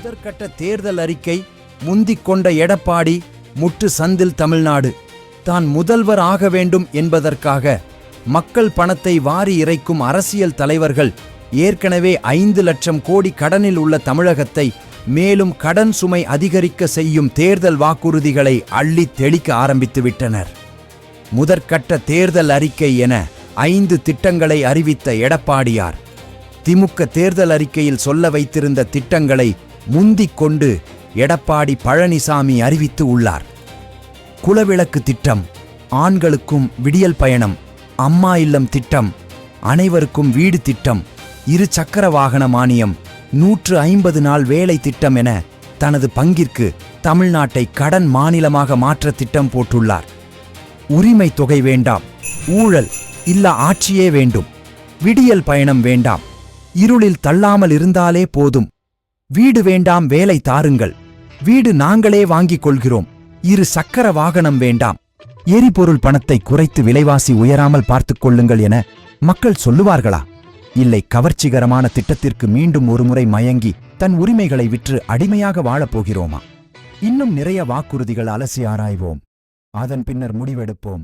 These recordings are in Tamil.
முதற்கட்ட தேர்தல் அறிக்கை முந்திக் கொண்ட எடப்பாடி முட்டு சந்தில் தமிழ்நாடு தான் முதல்வர் ஆக வேண்டும் என்பதற்காக மக்கள் பணத்தை வாரி இறைக்கும் அரசியல் தலைவர்கள் ஏற்கனவே 5 லட்சம் கோடி கடனில் உள்ள தமிழகத்தை மேலும் கடன் சுமை அதிகரிக்க செய்யும் தேர்தல் வாக்குறுதிகளை அள்ளித் தெளிக்க ஆரம்பித்துவிட்டனர். முதற்கட்ட தேர்தல் அறிக்கை என 5 திட்டங்களை அறிவித்த எடப்பாடியார் திமுக தேர்தல் அறிக்கையில் சொல்ல வைத்திருந்த திட்டங்களை முந்திக் கொண்டு எடப்பாடி பழனிசாமி அறிவித்து உள்ளார். குலவிளக்கு திட்டம், ஆண்களுக்கும் விடியல் பயணம், அம்மா இல்லம் திட்டம், அனைவருக்கும் வீடு திட்டம், 2 சக்கர வாகன மானியம், 150 நாள் வேலை திட்டம் என தனது பங்கிற்கு தமிழ்நாட்டை கடன் மாநிலமாக மாற்ற திட்டம் போட்டுள்ளார். உரிமை தொகை வேண்டாம், ஊழல் இல்ல ஆட்சியே வேண்டும், விடியல் பயணம் வேண்டாம், இருளில் தள்ளாமல் இருந்தாலே போதும், வீடு வேண்டாம் வேலை தாருங்கள், வீடு நாங்களே வாங்கிக் கொள்கிறோம், 2 சக்கர வாகனம் வேண்டாம், எரிபொருள் பணத்தை குறைத்து விலைவாசி உயராமல் பார்த்துக் கொள்ளுங்கள் என மக்கள் சொல்லுவார்களா? இல்லை கவர்ச்சிகரமான திட்டத்திற்கு மீண்டும் ஒருமுறை மயங்கி தன் உரிமைகளை விற்று அடிமையாக வாழப்போகிறோமா? இன்னும் நிறைய வாக்குறுதிகள் அலசி ஆராய்வோம். அதன் பின்னர் முடிவெடுப்போம்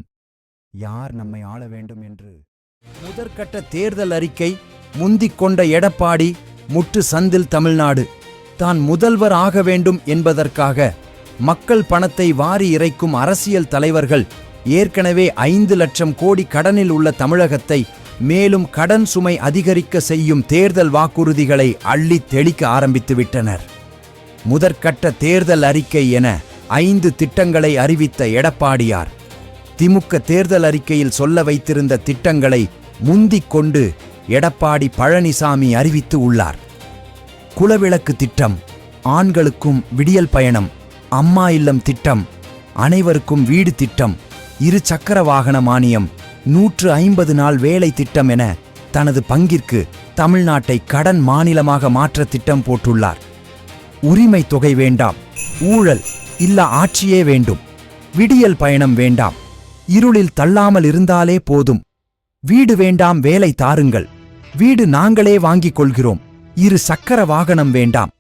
யார் நம்மை ஆள வேண்டும் என்று. முதற்கட்ட தேர்தல் அறிக்கை முந்திக் கொண்ட எடப்பாடி முட்டு சந்தில் தமிழ்நாடு தான் முதல்வர் ஆக வேண்டும் என்பதற்காக மக்கள் பணத்தை வாரி இறைக்கும் அரசியல் தலைவர்கள் ஏற்கனவே 5 லட்சம் கோடி கடனில் உள்ள தமிழகத்தை மேலும் கடன் சுமை அதிகரிக்க செய்யும் தேர்தல் வாக்குறுதிகளை அள்ளித் தெளிக்க ஆரம்பித்துவிட்டனர். முதற்கட்ட தேர்தல் அறிக்கை என 5 திட்டங்களை அறிவித்த எடப்பாடியார் திமுக தேர்தல் அறிக்கையில் சொல்ல வைத்திருந்த திட்டங்களை முந்திக் கொண்டு எடப்பாடி பழனிசாமி அறிவித்து உள்ளார். குலவிளக்கு திட்டம், ஆண்களுக்கும் விடியல் பயணம், அம்மா இல்லம் திட்டம், அனைவருக்கும் வீடு திட்டம், 2 சக்கர வாகன மானியம், 150 நாள் வேலை திட்டம் என தனது பங்கிற்கு தமிழ்நாட்டை கடன் மாநிலமாக மாற்ற திட்டம் போட்டுள்ளார். உரிமை தொகை வேண்டாம், ஊழல் இல்ல ஆட்சியே வேண்டும், விடியல் பயணம் வேண்டாம், இருளில் தள்ளாமல் இருந்தாலே போதும், வீடு வேண்டாம் வேலை தாருங்கள், வீடு நாங்களே வாங்கிக் கொள்கிறோம், 2 சக்கர வாகனம் வேண்டாம்,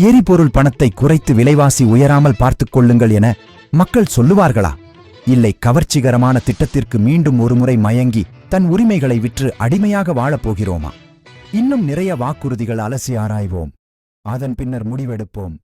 எரிபொருள் பணத்தை குறைத்து விலைவாசி உயராமல் பார்த்துக் கொள்ளுங்கள் என மக்கள் சொல்லுவார்களா? இல்லை கவர்ச்சிகரமான திட்டத்திற்கு மீண்டும் ஒருமுறை மயங்கி தன் உரிமைகளை விற்று அடிமையாக வாழப்போகிறோமா? இன்னும் நிறைய வாக்குறுதிகள் அலசி ஆராய்வோம். அதன் பின்னர் முடிவெடுப்போம்